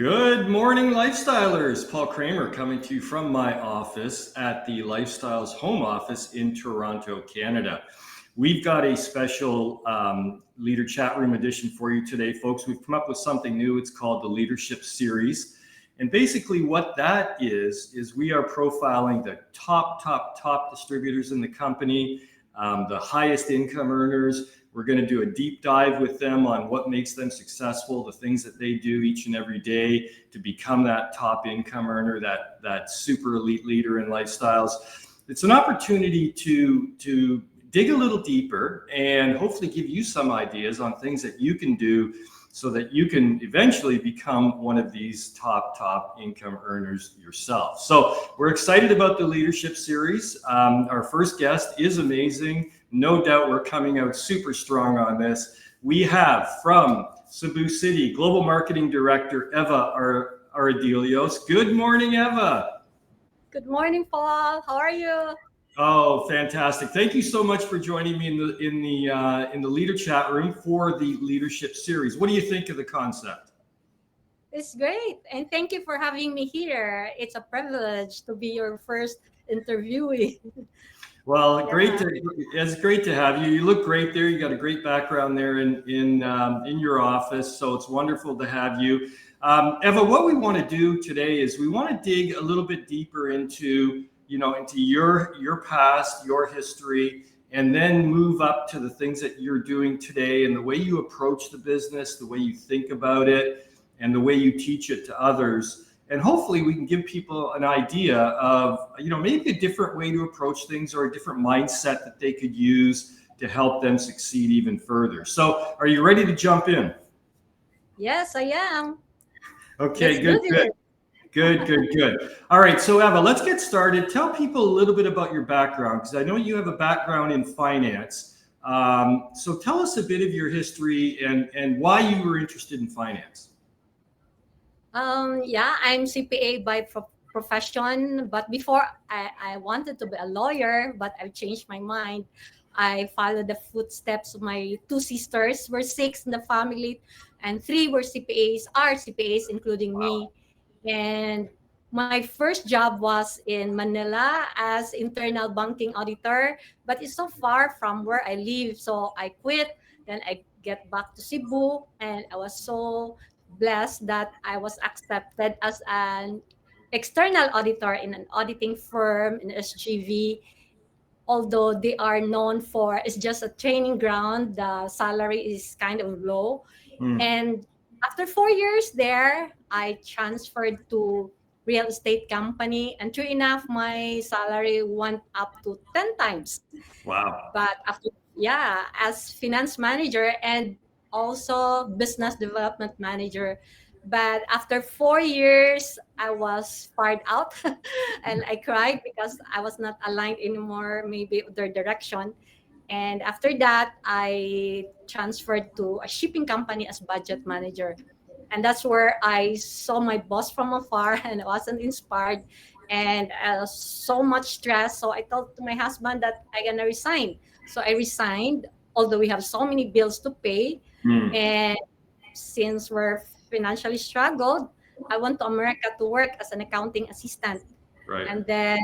Good morning, Lifestylers. Paul Kramer coming to you from my office at the Lifestyles home office in Toronto, Canada. We've got a special leader chat room edition for you today, folks. We've come up with something new. It's called the Leadership Series. And basically what that is we are profiling the top distributors in the company, the highest income earners. We're going to do a deep dive with them on what makes them successful, the things that they do each and every day to become that top income earner, that super elite leader in lifestyles. It's an opportunity to dig a little deeper and hopefully give you some ideas on things that you can do so that you can eventually become one of these top income earners yourself. So we're excited about the Leadership Series. Our first guest is amazing. No doubt we're coming out super strong on this. We have from Cebu City, Global Marketing Director, Eva Aradilllos. Good morning, Eva. Good morning, Paul. How are you? Oh, fantastic. Thank you so much for joining me in the leader chat room for the Leadership Series. What do you think of the concept? It's great. And thank you for having me here. It's a privilege to be your first interviewee. Well, Yeah. it's great to have you. You look great there. You got a great background there in your office. So it's wonderful to have you. Eva, what we want to do today is we want to dig a little bit deeper into your past, your history, and then move up to the things that you're doing today and the way you approach the business, the way you think about it, and the way you teach it to others. And hopefully we can give people an idea of, maybe a different way to approach things or a different mindset that they could use to help them succeed even further. So are you ready to jump in? Yes, I am. Okay, Let's do this. Good. All right, so Eva, let's get started. Tell people a little bit about your background, because I know you have a background in finance. So tell us a bit of your history and why you were interested in finance. Yeah, I'm CPA by profession, but before I wanted to be a lawyer, but I've changed my mind. I followed the footsteps of my two sisters. We're six in the family, and three were are CPAs, including me. And my first job was in Manila as internal banking auditor, but it's so far from where I live. So I quit. Then I get back to Cebu, and I was so blessed that I was accepted as an external auditor in an auditing firm in SGV. Although they are known for, it's just a training ground, the salary is kind of low. Hmm. And after 4 years there, I transferred to real estate company, and true enough, my salary went up to 10 times. Wow. But after, yeah, as finance manager and also business development manager. But after 4 years, I was fired out and I cried because I was not aligned anymore, maybe their direction. And after that, I transferred to a shipping company as budget manager. And that's where I saw my boss from afar and I wasn't inspired and so much stress. So I told to my husband that I'm going to resign. So I resigned, although we have so many bills to pay. Hmm. And since we're financially struggled, I went to America to work as an accounting assistant. Right. And then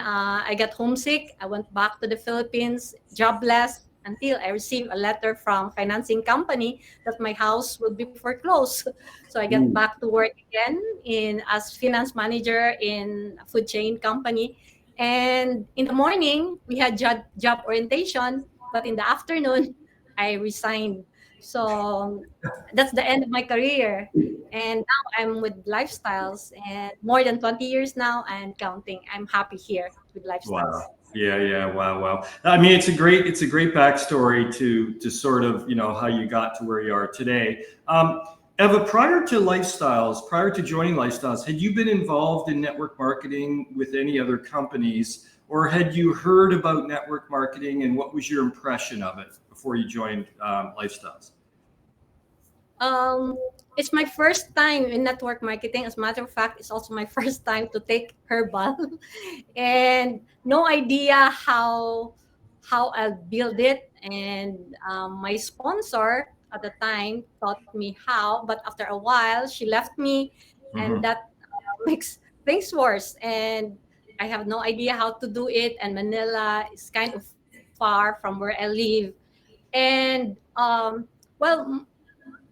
I got homesick. I went back to the Philippines, jobless, until I received a letter from financing company that my house would be foreclosed. So I got Ooh. back to work again in as finance manager in a food chain company. And in the morning, we had job orientation, but in the afternoon, I resigned. So that's the end of my career. And now I'm with Lifestyles, and more than 20 years now and counting. I'm happy here with Lifestyles. Wow. Yeah. Wow. I mean, it's a great backstory to sort of, how you got to where you are today. Eva, prior to joining Lifestyles, had you been involved in network marketing with any other companies, or had you heard about network marketing, and what was your impression of it before you joined Lifestyles? Um, it's my first time in network marketing. As a matter of fact, it's also my first time to take herbal, and no idea how I'll build it. And my sponsor at the time taught me how, but after a while, she left me, and Mhm. that makes things worse. And I have no idea how to do it. And Manila is kind of far from where I live. And well,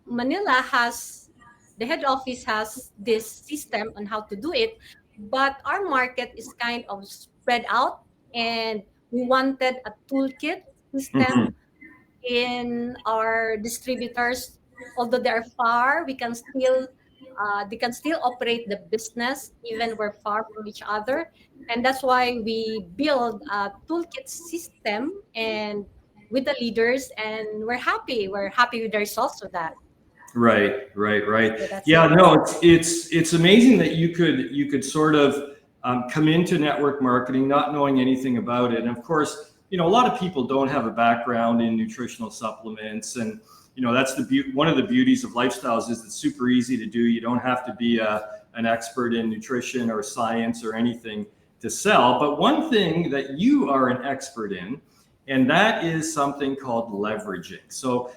Manila has the head office has this system on how to do it, but our market is kind of spread out, and we wanted a toolkit Mhm. system in our distributors. Although they're far, we can still they can still operate the business even we're far from each other, and that's why we build a toolkit system and with the leaders, and we're happy with the results of that. Right, right, right. So that's Yeah, it. no, it's amazing that you could sort of come into network marketing not knowing anything about it. And of course, a lot of people don't have a background in nutritional supplements, and that's one of the beauties of lifestyles is it's super easy to do. You don't have to be an expert in nutrition or science or anything to sell. But one thing that you are an expert in, and that is something called leveraging. So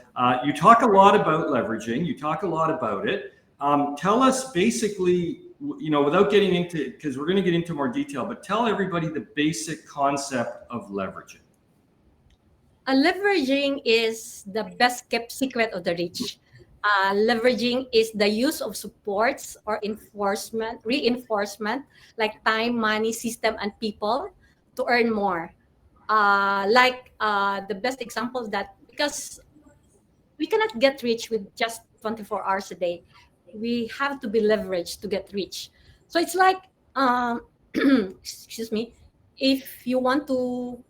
you talk a lot about leveraging. You talk a lot about it. Tell us basically, without getting into, because we're going to get into more detail, but tell everybody the basic concept of leveraging. Leveraging is the best kept secret of the rich. Leveraging is the use of supports or reinforcement, like time, money, system, and people to earn more. The best example of that, because we cannot get rich with just 24 hours a day. We have to be leveraged to get rich. So it's like, excuse me, if you want to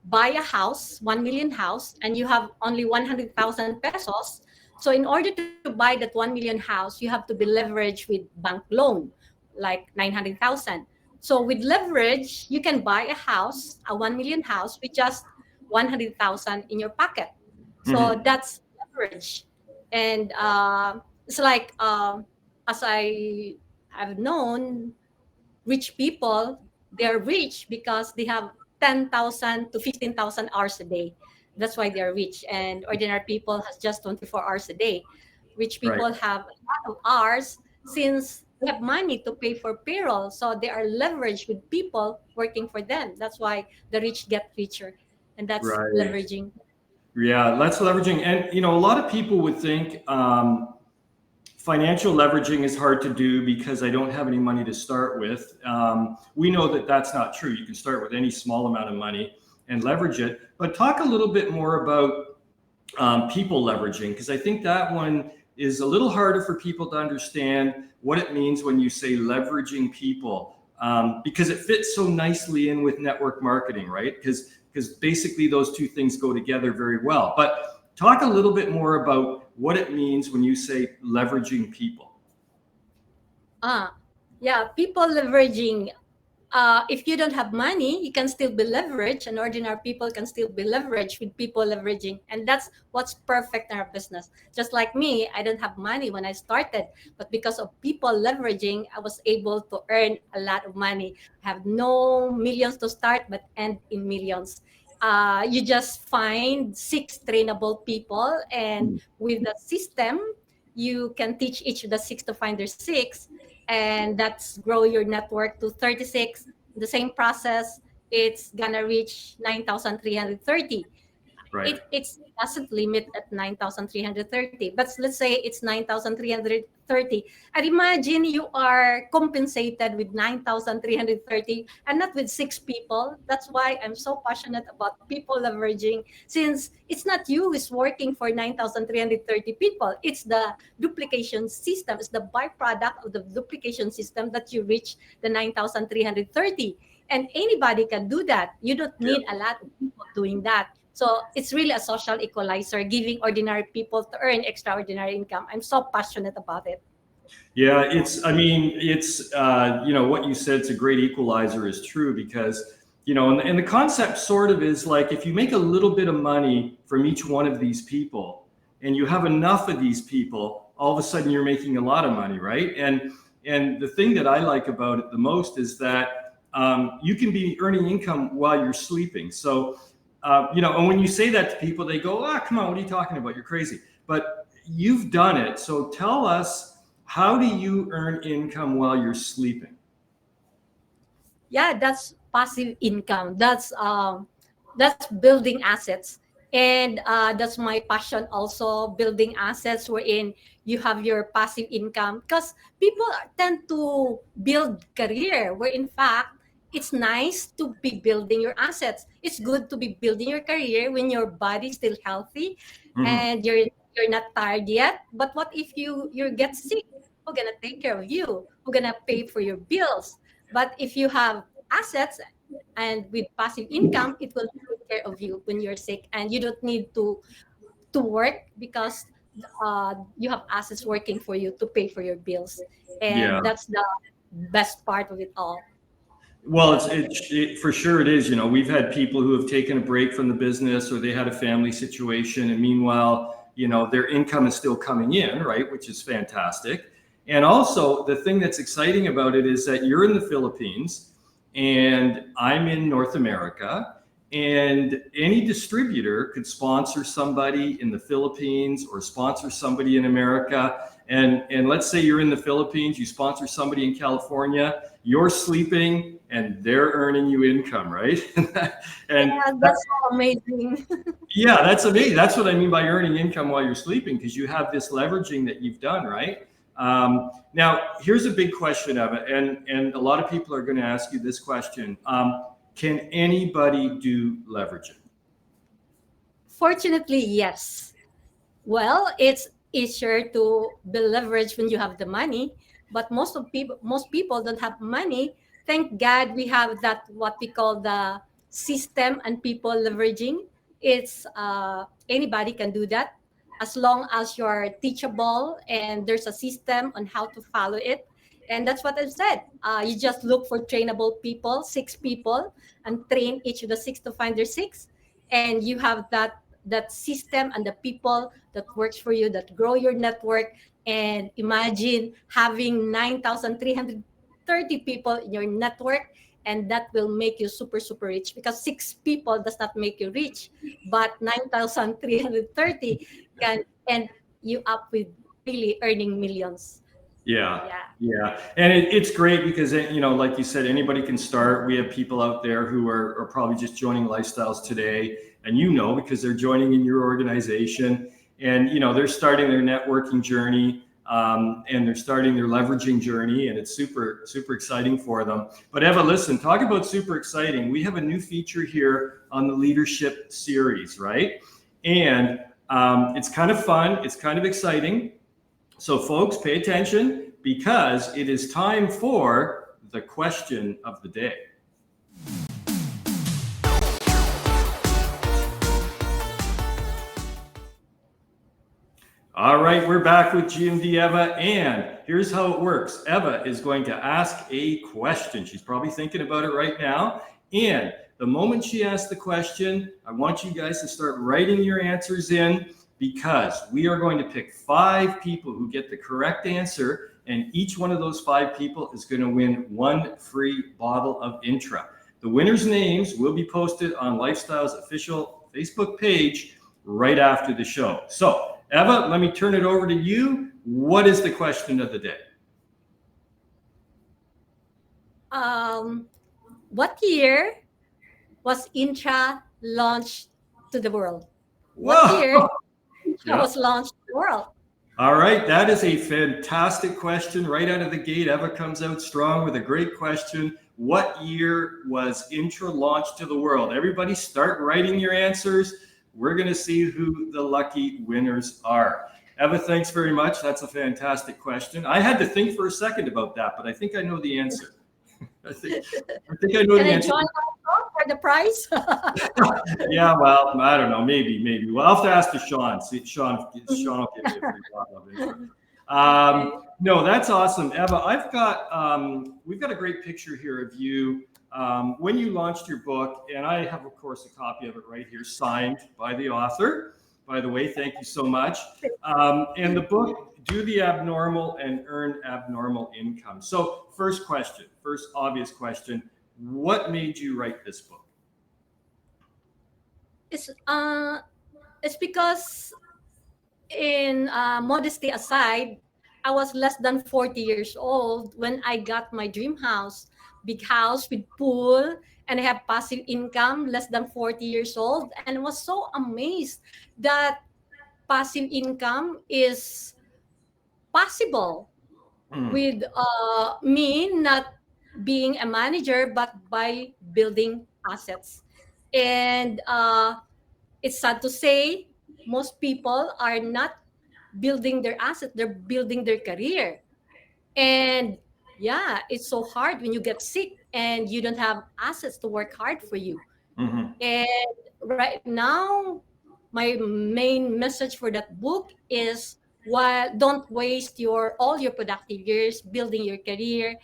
buy a house, 1 million house, and you have only 100,000 pesos. So in order to buy that 1 million house, you have to be leveraged with bank loan, like 900,000. So with leverage, you can buy a house, a 1 million house with just 100,000 in your pocket. So Mhm. that's leverage. And it's like, as I have known, rich people, they're rich because they have 10,000 to 15,000 hours a day. That's why they're rich. And ordinary people has just 24 hours a day. Rich Right. people have a lot of hours since they have money to pay for payroll. So they are leveraged with people working for them. That's why the rich get richer. And that's Right. leveraging. Yeah, that's leveraging. And, a lot of people would think financial leveraging is hard to do because I don't have any money to start with. We know that that's not true. You can start with any small amount of money and leverage it. But talk a little bit more about people leveraging, because I think that one is a little harder for people to understand what it means when you say leveraging people, because it fits so nicely in with network marketing, right? Because basically those two things go together very well. But talk a little bit more about what it means when you say leveraging people. Ah, yeah, people leveraging. If you don't have money, you can still be leveraged, and ordinary people can still be leveraged with people leveraging. And that's what's perfect in our business. Just like me, I don't have money when I started, but because of people leveraging, I was able to earn a lot of money. I have no millions to start, but end in millions. You just find 6 trainable people, and with the system, you can teach each of the six to find their six, and that's grow your network to 36. The same process, it's gonna reach 9,330. Right. It's doesn't limit at 9,330, but let's say it's 9,330. And imagine you are compensated with 9,330 and not with 6 people. That's why I'm so passionate about people leveraging, since it's not you who's working for 9,330 people. It's the duplication system. It's the byproduct of the duplication system that you reach the 9,330. And anybody can do that. You don't need a lot of people doing that. So it's really a social equalizer, giving ordinary people to earn extraordinary income. I'm so passionate about it. Yeah, I mean, what you said, it's a great equalizer is true because, and the concept sort of is like if you make a little bit of money from each one of these people and you have enough of these people, all of a sudden you're making a lot of money, right? And the thing that I like about it the most is that you can be earning income while you're sleeping. So, and when you say that to people, they go, come on, what are you talking about? You're crazy. But you've done it. So tell us, How do you earn income while you're sleeping? Yeah, that's passive income. That's building assets, and that's my passion also, building assets wherein you have your passive income, because people tend to build career where in fact it's nice to be building your assets. It's good to be building your career when your body's still healthy Mhm. and you're not tired yet. But what if you get sick? Who's gonna take care of you? Who's gonna pay for your bills? But if you have assets and with passive income, it will take care of you when you're sick, and you don't need to work because you have assets working for you to pay for your bills, Yeah. and that's the best part of it all. Well, for sure it is. You know, we've had people who have taken a break from the business or they had a family situation, and meanwhile, you know, their income is still coming in, right? Which is fantastic. And also, the thing that's exciting about it is that you're in the Philippines and I'm in North America, and any distributor could sponsor somebody in the Philippines or sponsor somebody in America. And let's say you're in the Philippines, you sponsor somebody in California, you're sleeping and they're earning you income, right? And Yeah, that's so amazing. yeah, that's amazing. That's what I mean by earning income while you're sleeping, because you have this leveraging that you've done, right? Now, here's a big question of it, and a lot of people are going to ask you this question: can anybody do leveraging? Fortunately, yes. Well, it's easier to build leverage when you have the money, but most people don't have money. Thank God we have that what we call the system and people leveraging. It's anybody can do that as long as you're teachable and there's a system on how to follow it. And that's what I've said. You just look for trainable people, 6 people, and train each of the 6 to find their 6, and you have that system and the people that works for you, that grow your network. And imagine having 9,330 people in your network, and that will make you super super rich, because 6 people does not make you rich, but 9,330 can end you up with really earning millions. Yeah, Yeah. yeah, and it's great because you know, like you said, anybody can start. We have people out there who are probably just joining Lifestyles today, and you know, because they're joining in your organization, and you know, they're starting their networking journey, and they're starting their leveraging journey, and it's super super exciting for them. But Eva, listen, talk about super exciting. We have a new feature here on the leadership series, right? And it's kind of fun. It's kind of exciting. So, folks, pay attention because it is time for the question of the day. All right, we're back with GMD Eva, and here's how it works. Eva is going to ask a question. She's probably thinking about it right now. And the moment she asks the question, I want you guys to start writing your answers in, because we are going to pick 5 people who get the correct answer, and each one of those 5 people is going to win 1 free bottle of Intra. The winners' names will be posted on Lifestyle's official Facebook page right after the show. So, Eva, let me turn it over to you. What is the question of the day? um what year was Intra launched to the world? What Whoa! year Intra Yeah. was launched to the world? All right, that is a fantastic question. Right out of the gate, Eva comes out strong with a great question. What year was Intra launched to the world? Everybody start writing your answers. We're going to see who the lucky winners are. Eva, thanks very much. That's a fantastic question. I had to think for a second about that, but I think I know the answer. I think, I think I know Can the I answer. join also for the prize? Yeah, well, I don't know. Maybe. Well, I'll have to ask to Sean. See, Sean will give me a free bottle of intro. Okay. No, that's awesome, Eva. We've got a great picture here of you when you launched your book, and I have, of course, a copy of it right here, signed by the author. By the way, thank you so much. And the book, Do the Abnormal and Earn Abnormal Income. So, first obvious question: what made you write this book? It's it's because, in modesty aside, I was less than 40 years old when I got my dream house, big house with pool, and I have passive income, less than 40 years old, and was so amazed that passive income is possible Mm, with me not being a manager, but by building assets. And it's sad to say, most people are not building their assets, they're building their career. And yeah, it's so hard when you get sick and you don't have assets to work hard for you. mhm, And right now, my main message for that book is, while don't waste your all your productive years building your career.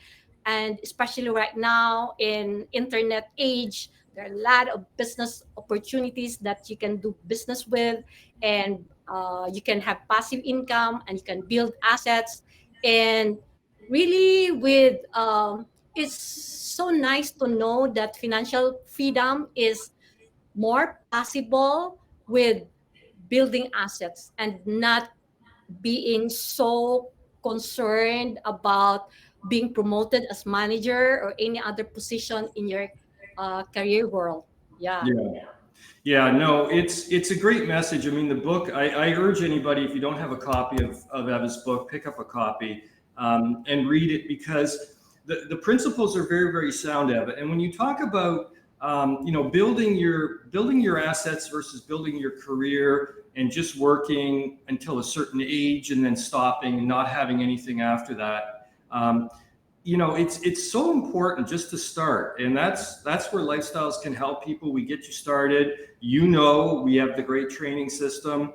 And especially right now in internet age, there are a lot of business opportunities that you can do business with, and you can have passive income and you can build assets. And really with it's so nice to know that financial freedom is more possible with building assets and not being so concerned about being promoted as manager or any other position in your career world. Yeah. yeah. Yeah, no, it's a great message. I mean, the book. I urge anybody, if you don't have a copy of Eva's book, pick up a copy and read it, because the principles are very very sound, Eva. And when you talk about building your assets versus building your career and just working until a certain age and then stopping and not having anything after that. It's so important just to start, and that's where lifestyles can help people. We get you started. We have the great training system.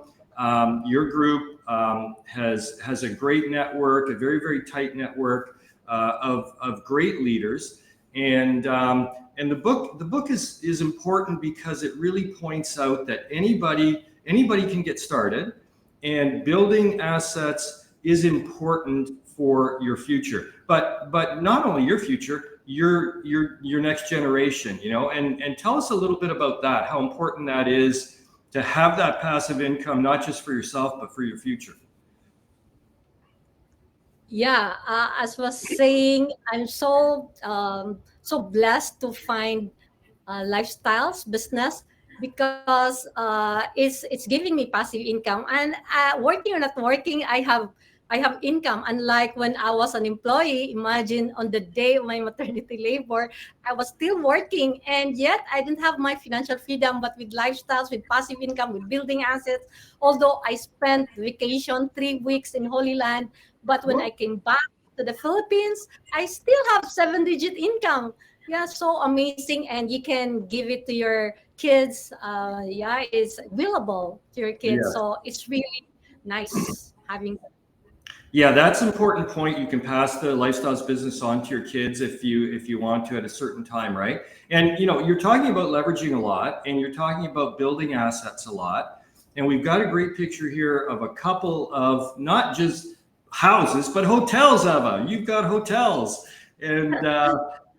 Your group has a great network, a very very tight network of great leaders. And the book is important because it really points out that anybody can get started, and building assets is important for your future. But not only your future, your next generation. And tell us a little bit about that. How important that is to have that passive income, not just for yourself but for your future. Yeah, as was saying, I'm so blessed to find lifestyles business, because it's giving me passive income. And working or not working, I have income. Unlike when I was an employee, imagine on the day of my maternity labor, I was still working, and yet I didn't have my financial freedom. But with lifestyles, with passive income, with building assets, although I spent vacation 3 weeks in Holy Land, but when I What? came back to the Philippines, I still have 7-digit income. Yeah, so amazing. And you can give it to your kids. Yeah, it's willable to your kids. Yeah. So it's really nice having. Yeah, that's an important point. You can pass the lifestyles business on to your kids if you want to at a certain time, right? And you're talking about leveraging a lot, and you're talking about building assets a lot. And we've got a great picture here of a couple of not just houses but hotels, Eva. You've got hotels, and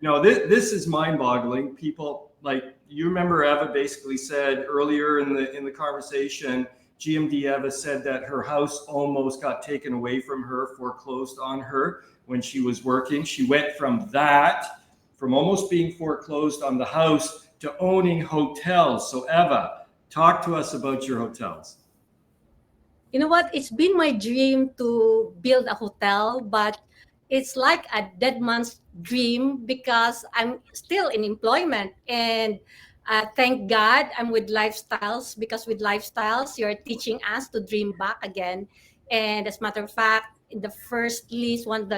this is mind-boggling. People, like, you remember Eva basically said earlier in the conversation, GMD Eva said that her house almost got taken away from her, foreclosed on her when she was working. She went from almost being foreclosed on the house to owning hotels. So Eva, talk to us about your hotels. You know what? It's been my dream to build a hotel, but it's like a dead man's dream because I'm still in employment. And thank God I'm with Lifestyles, because with Lifestyles, you're teaching us to dream back again. And as a matter of fact, in the first list, one of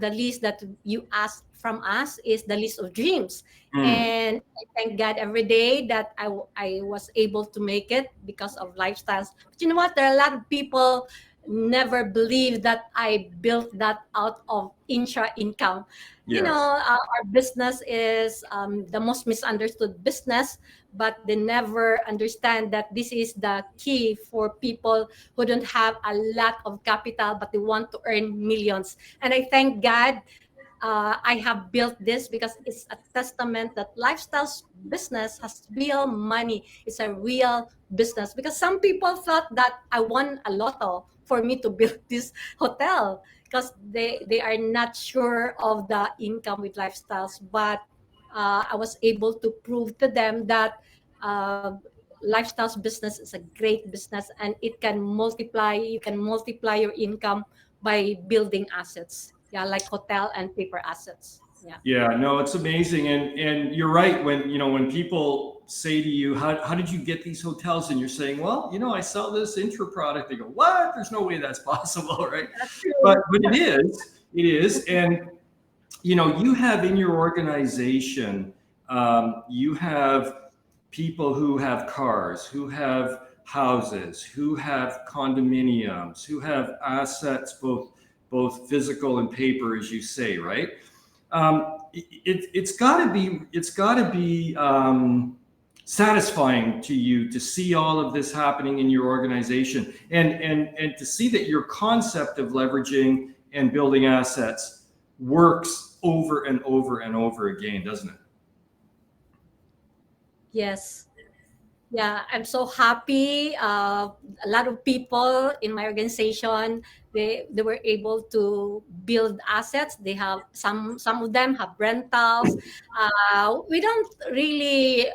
the lists that you asked from us is the list of dreams. Mm, And I thank God every day that I was able to make it because of lifestyles. But you know what? There are a lot of people never believe that I built that out of intra income. yes. Our business is the most misunderstood business, but they never understand that this is the key for people who don't have a lot of capital, but they want to earn millions. And I thank God I have built this because it's a testament that lifestyles business has real money. It's a real business, because some people thought that I won a lotto for me to build this hotel because they are not sure of the income with lifestyles. But I was able to prove to them that uh, lifestyles business is a great business and it can multiply. You can multiply your income by building assets. Yeah, like hotel and paper assets. Yeah. Yeah, no, it's amazing, and you're right. When when people say to you, how did you get these hotels? And you're saying, well, I sell this intro product. They go, what? There's no way that's possible, right? That's But true. it is, and you have in your organization, you have people who have cars, who have houses, who have condominiums, who have assets, both physical and paper, as you say, right? It's got to be satisfying to you to see all of this happening in your organization, and to see that your concept of leveraging and building assets works over and over and over again, doesn't it? Yes. Yeah, I'm so happy. A lot of people in my organization, they were able to build assets. They have some of them have rentals. We don't really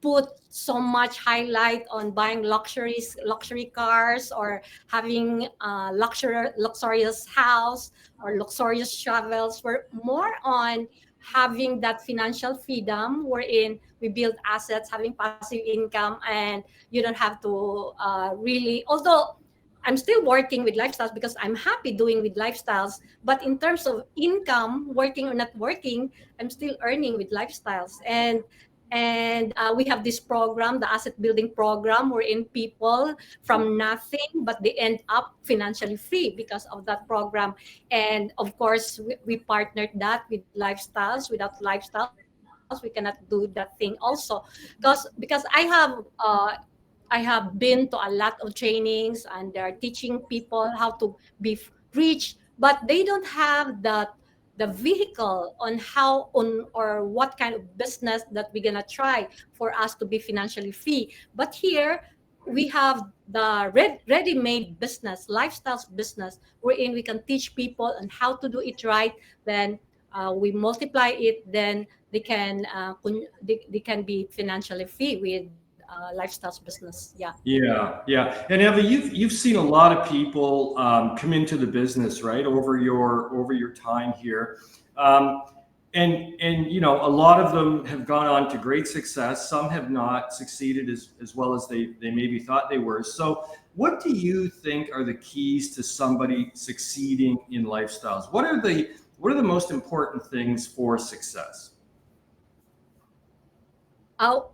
put so much highlight on buying luxury cars or having luxurious house or luxurious travels. We're more on having that financial freedom wherein we build assets, having passive income, and you don't have to really, although I'm still working with lifestyles because I'm happy doing with lifestyles. But in terms of income, working or not working, I'm still earning with lifestyles. And we have this program, the asset building program, wherein people from nothing but they end up financially free because of that program. And of course, we partnered that with lifestyles. Without lifestyles, we cannot do that thing also, because I have been to a lot of trainings and they're teaching people how to be rich, but they don't have the vehicle on how on or what kind of business that we're gonna try for us to be financially free. But here we have the ready-made business, lifestyles business, wherein we can teach people on how to do it right. Then we multiply it. Then they can be financially free with lifestyles business. Yeah. Yeah, yeah. And Eva, you've seen a lot of people come into the business, right, over your time here, um, and a lot of them have gone on to great success. Some have not succeeded as well as they maybe thought they were. So, what do you think are the keys to somebody succeeding in lifestyles? What are the most important things for success?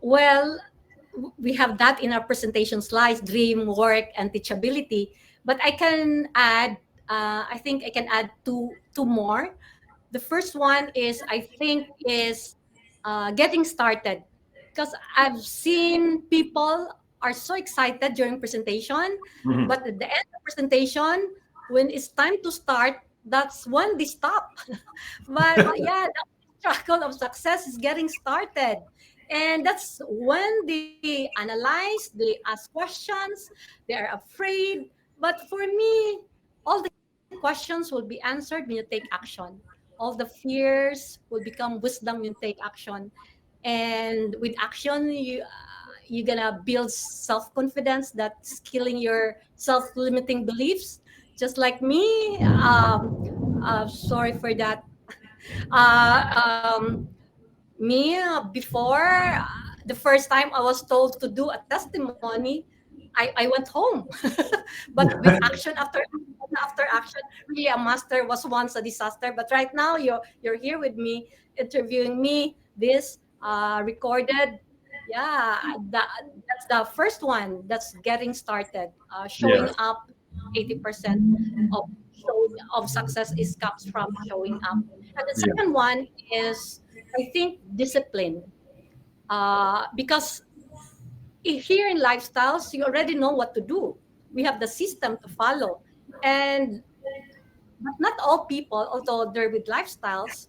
Well, we have that in our presentation slides: dream, work, and teachability. But I can add, I think I can add two more. The first one is, I think, is getting started, because I've seen people are so excited during presentation, Mhm. but at the end of presentation, when it's time to start, that's when they stop. But yeah, the struggle of success is getting started. And that's when they analyze, they ask questions, they are afraid. But for me, all the questions will be answered when you take action. All the fears will become wisdom when you take action. And with action, you're gonna build self-confidence, that's killing your self-limiting beliefs. Just like me, sorry for that. Uh, Me, before, the first time I was told to do a testimony, I went home. But with action, after action, really a master was once a disaster. But right now you're here with me, interviewing me. This recorded. Yeah, that's the first one. That's getting started. Showing Yes. up. 80% of of success is comes from showing up. And the Yeah. second one is, I think, discipline. Because here in lifestyles, you already know what to do. We have the system to follow. And but not all people, although they're with lifestyles,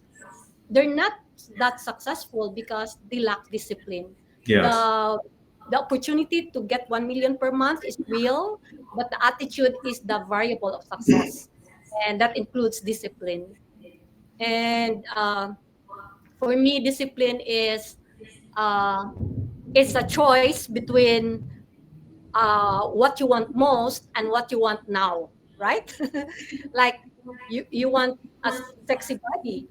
they're not that successful because they lack discipline. Yes. The The opportunity to get 1 million per month is real, but the attitude is the variable of success, and that includes discipline. And for me, discipline is uh, it's a choice between what you want most and what you want now, right? Like you want a sexy body,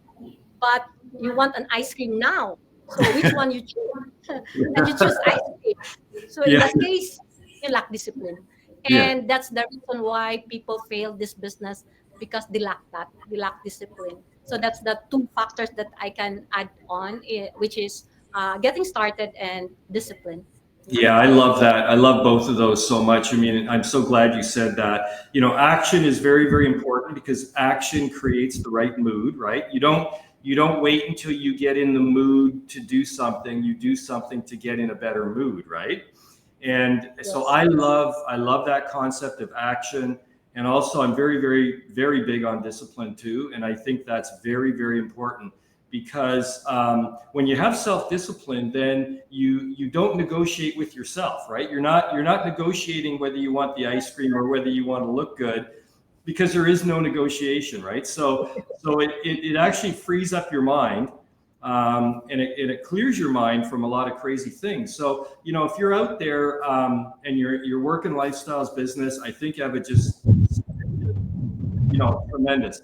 but you want an ice cream now. So which one you choose? And you choose ice cream. So in Yeah. that case, you lack discipline. Yeah. And that's the reason why people fail this business, because they lack that. They lack discipline. So that's the two factors that I can add on, which is getting started and discipline. Yeah, I love that. I love both of those so much. I mean, I'm so glad you said that. Action is very, very important because action creates the right mood, right? You don't wait until you get in the mood to do something. You do something to get in a better mood, right? And so Yes. I love that concept of action. And also I'm very, very, very big on discipline too. And I think that's very, very important because when you have self-discipline, then you don't negotiate with yourself, right? You're not negotiating whether you want the ice cream or whether you want to look good, because there is no negotiation, right? So it actually frees up your mind, and it clears your mind from a lot of crazy things. So if you're out there and you're working lifestyles business, I think Eva just tremendous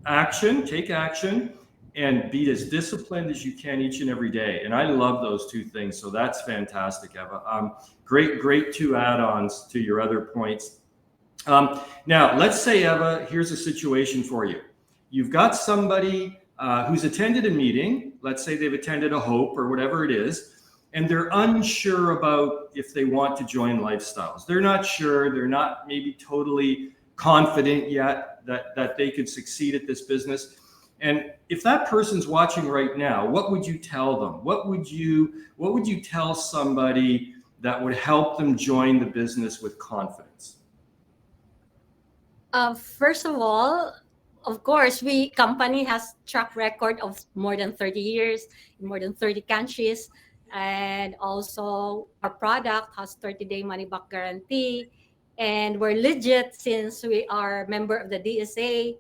action, take action, and be as disciplined as you can each and every day. And I love those two things. So that's fantastic, Eva. Great two add-ons to your other points. Now, let's say, Eva, here's a situation for you. You've got somebody who's attended a meeting. Let's say they've attended a Hope or whatever it is, and they're unsure about if they want to join Lifestyles. They're not sure. They're not maybe totally confident yet that they could succeed at this business. And if that person's watching right now, what would you tell them? What would you tell somebody that would help them join the business with confidence? First of all, of course, we company has track record of more than 30 years in more than 30 countries, and also our product has 30-day money back guarantee, and we're legit since we are member of the DSA.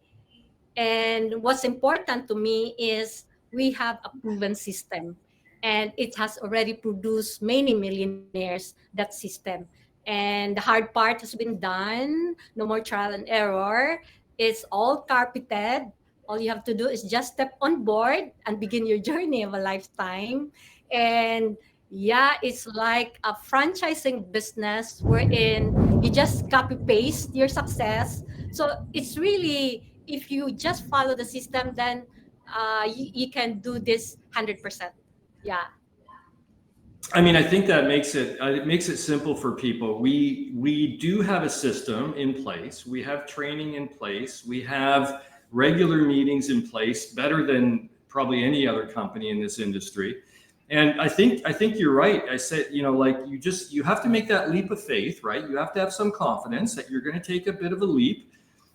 And what's important to me is we have a proven system, and it has already produced many millionaires, that system. And the hard part has been done. No more trial and error. It's all carpeted. All you have to do is just step on board and begin your journey of a lifetime. And yeah, it's like a franchising business wherein you just copy paste your success. So it's really, if you just follow the system, then you can do this 100%. Yeah. I mean, I think that makes it simple for people. We do have a system in place. We have training in place. We have regular meetings in place, better than probably any other company in this industry. And I think you're right. I said, like you have to make that leap of faith, right? You have to have some confidence that you're going to take a bit of a leap.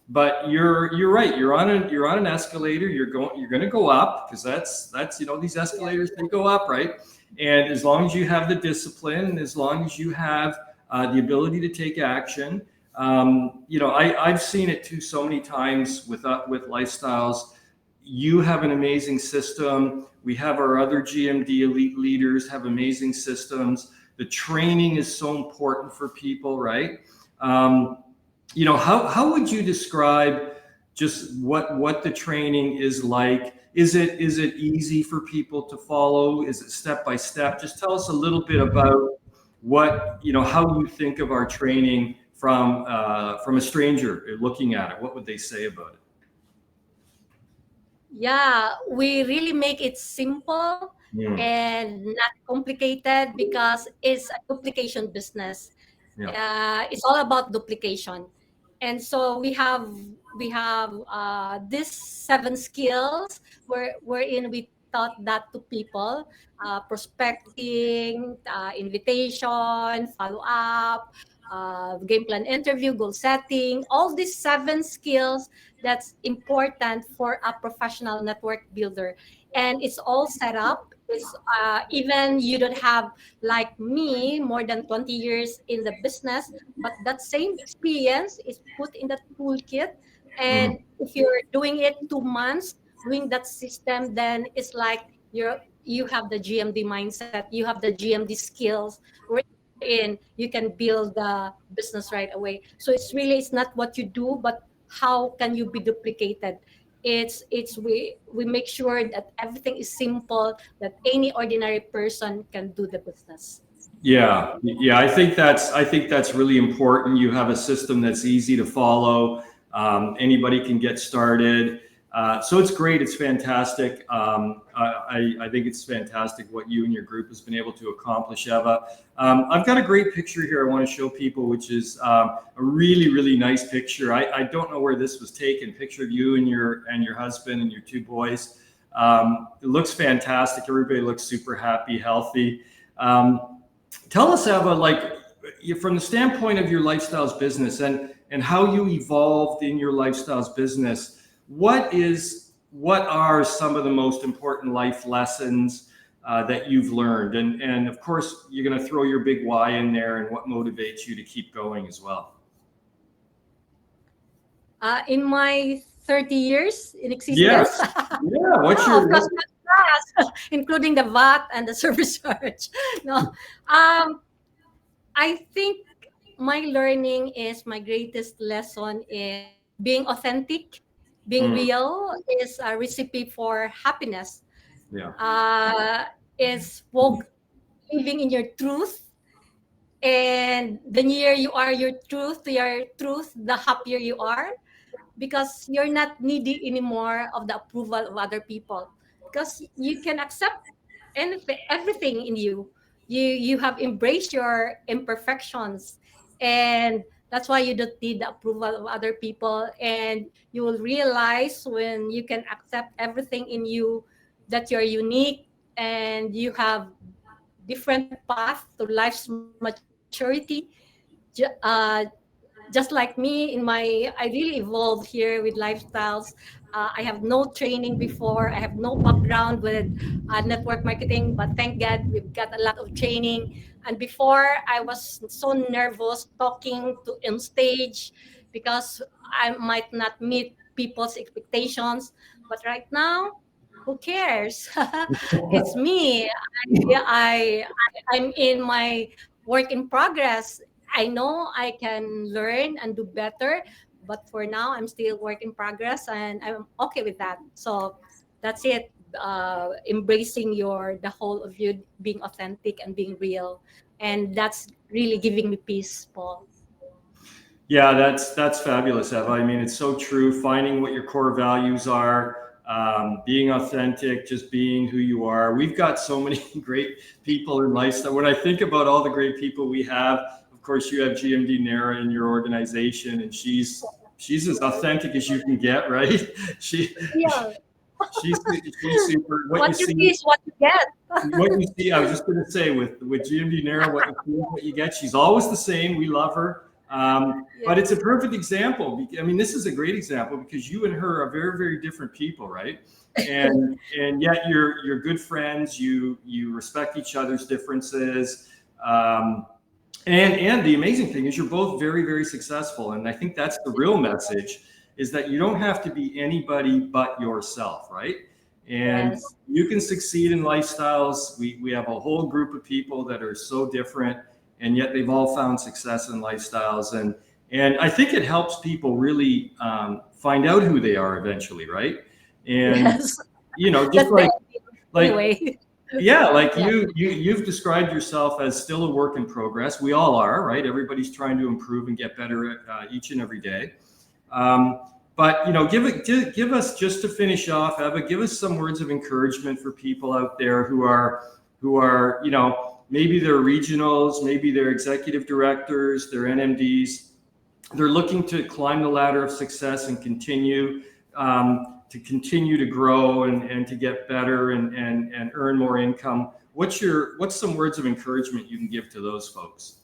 But you're right. You're on an escalator. You're going to go up, because that's these Yeah. escalators, they go up, right? And as long as you have the discipline, and as long as you have the ability to take action, I've seen it too so many times with lifestyles. You have an amazing system. We have our other GMD elite leaders have amazing systems. The training is so important for people, right? Um, how would you describe just what the training is like? Is it easy for people to follow? Is it step by step? Just tell us a little bit about how you think of our training from a stranger looking at it. What would they say about it? Yeah, we really make it simple Mm, and not complicated, because it's a duplication business. yeah. It's all about duplication. And so we have these 7 skills wherein we taught that to people: prospecting, invitation, follow up, game plan interview, goal setting, all these 7 skills that's important for a professional network builder. And it's all set up. It's even you don't have like me more than 20 years in the business, but that same experience is put in that toolkit. Mhm. And if you're doing it 2 months, doing that system, then it's like you have the GMD mindset, you have the GMD skills, wherein you can build the business right away. So it's not what you do, but how can you be duplicated. We make sure that everything is simple, that any ordinary person can do the business. Yeah. I think that's really important. You have a system that's easy to follow. Anybody can get started. So it's great. It's fantastic. I think it's fantastic what you and your group has been able to accomplish, Eva. I've got a great picture here I want to show people, which is a really, really nice picture. I don't know where this was taken. Picture of you and your husband and your 2 boys. It looks fantastic. Everybody looks super happy, healthy. Tell us, Eva, from the standpoint of your lifestyles business and how you evolved in your lifestyles business, what are some of the most important life lessons that you've learned? And of course, you're going to throw your big why in there and what motivates you to keep going as well. In my 30 years in Yes. existence, Yeah. What's no, your of course, not fast, including the VAT and the service charge. No, I think my learning is my greatest lesson is being authentic, being Mm, real is a recipe for happiness. yeah. Uh, is walk living in your truth, and the nearer you are your truth, the happier you are, because you're not needy anymore of the approval of other people, because you can accept anything, everything in you. You have embraced your imperfections, and that's why you don't need the approval of other people. And you will realize when you can accept everything in you, that you're unique and you have different path to life's maturity. Ju- uh, just like me, I really evolved here with lifestyles. I have no training before, I have no background with network marketing, but thank God we've got a lot of training. And before, I was so nervous talking to on stage because I might not meet people's expectations. But right now, who cares? It's me. I'm in my work in progress. I know I can learn and do better, but for now, I'm still work in progress, and I'm okay with that. So that's it. Embracing the whole of you, being authentic and being real, and that's really giving me peace, Paul. Yeah, that's fabulous, Eva. I mean, it's so true. Finding what your core values are, being authentic, just being who you are. We've got so many great people in lifestyle. When I think about all the great people we have, of course, you have GMD Nara in your organization, and she's as authentic as you can get, right? She Yeah, she's super. What you what you see, see is what you get. what you see. I was just going to say with GMD Nara, what you see is what you get. She's always the same. We love her. But it's a perfect example. I mean, this is a great example because you and her are very, very different people, right? And yet you're good friends. You respect each other's differences. Um, and the amazing thing is you're both very, very successful. And I think that's the real message, is that you don't have to be anybody but yourself, right? And Yes. you can succeed in lifestyles. We have a whole group of people that are so different, and yet they've all found success in lifestyles. And I think it helps people really find out who they are eventually, right? And Yes. just That's the like anyway. yeah, like Yeah. you've described yourself as still a work in progress. We all are, right? Everybody's trying to improve and get better each and every day. Um, but give us, just to finish off, Eva, give us some words of encouragement for people out there who are maybe they're regionals, maybe they're executive directors, they're NMDs. They're looking to climb the ladder of success and continue to grow and to get better and earn more income. What's some words of encouragement you can give to those folks?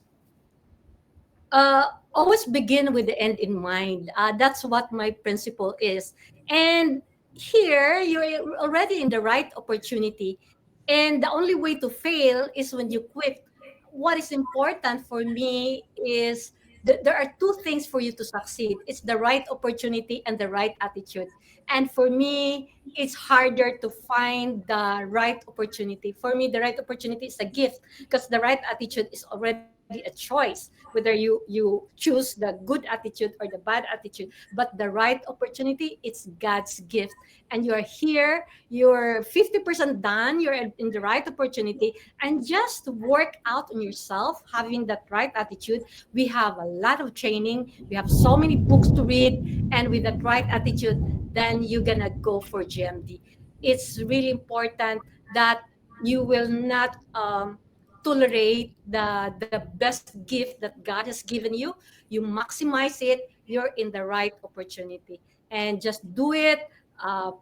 Always begin with the end in mind. That's what my principle is. And here, you're already in the right opportunity. And the only way to fail is when you quit. What is important for me is there are two things for you to succeed: it's the right opportunity and the right attitude. And for me, it's harder to find the right opportunity. For me, the right opportunity is a gift, because the right attitude is already a choice, whether you choose the good attitude or the bad attitude. But the right opportunity, it's God's gift. And you're here, you're 50% done, you're in the right opportunity, and just work out on yourself having that right attitude. We have a lot of training, we have so many books to read, and with that right attitude, then you're gonna go for GMD. It's really important that you will not tolerate the best gift that God has given you. You maximize it. You're in the right opportunity, and just do it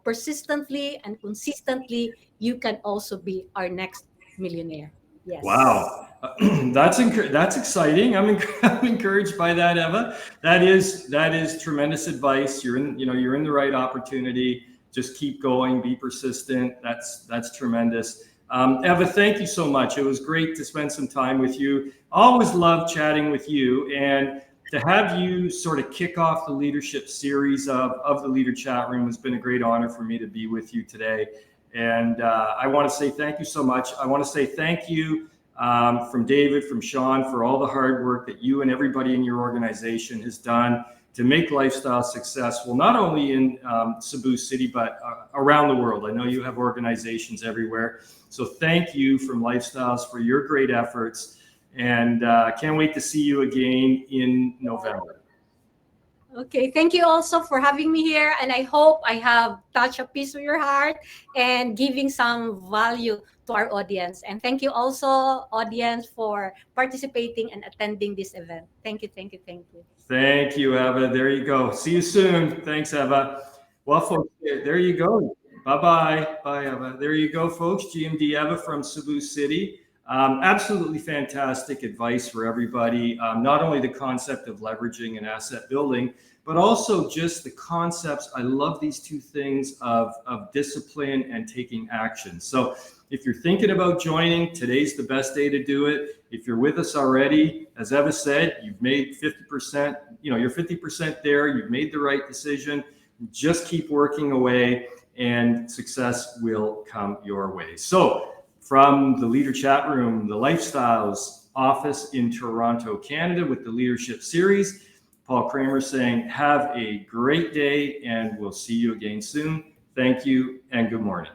persistently and consistently. You can also be our next millionaire. Wow. Yes. That's exciting. I'm encouraged by that, Eva. That is tremendous advice. You're in the right opportunity. Just keep going, be persistent. That's tremendous. Eva, thank you so much. It was great to spend some time with you. Always love chatting with you, and to have you sort of kick off the leadership series of the Leader Chat Room has been a great honor for me to be with you today. And I want to say thank you so much. I want to say thank you from David, from Sean, for all the hard work that you and everybody in your organization has done to make lifestyle successful, not only in Cebu City, but around the world. I know you have organizations everywhere. So thank you from Lifestyles for your great efforts. And can't wait to see you again in November. Okay, thank you also for having me here, and I hope I have touched a piece of your heart and giving some value to our audience. And thank you also, audience, for participating and attending this event. Thank you, thank you, thank you. Thank you, Eva. There you go. See you soon. Thanks, Eva. Well, folks, there you go. Bye-bye. Bye, Eva. There you go, folks. GMD Eva from Cebu City. Absolutely fantastic advice for everybody. Not only the concept of leveraging and asset building, but also just the concepts. I love these two things of discipline and taking action. So if you're thinking about joining, today's the best day to do it. If you're with us already, as Eva said, you've made 50%, you're 50% there, you've made the right decision. Just keep working away and success will come your way. So from the Leader Chat Room, the Lifestyles office in Toronto, Canada, with the Leadership Series, Paul Kramer saying, have a great day and we'll see you again soon. Thank you and good morning.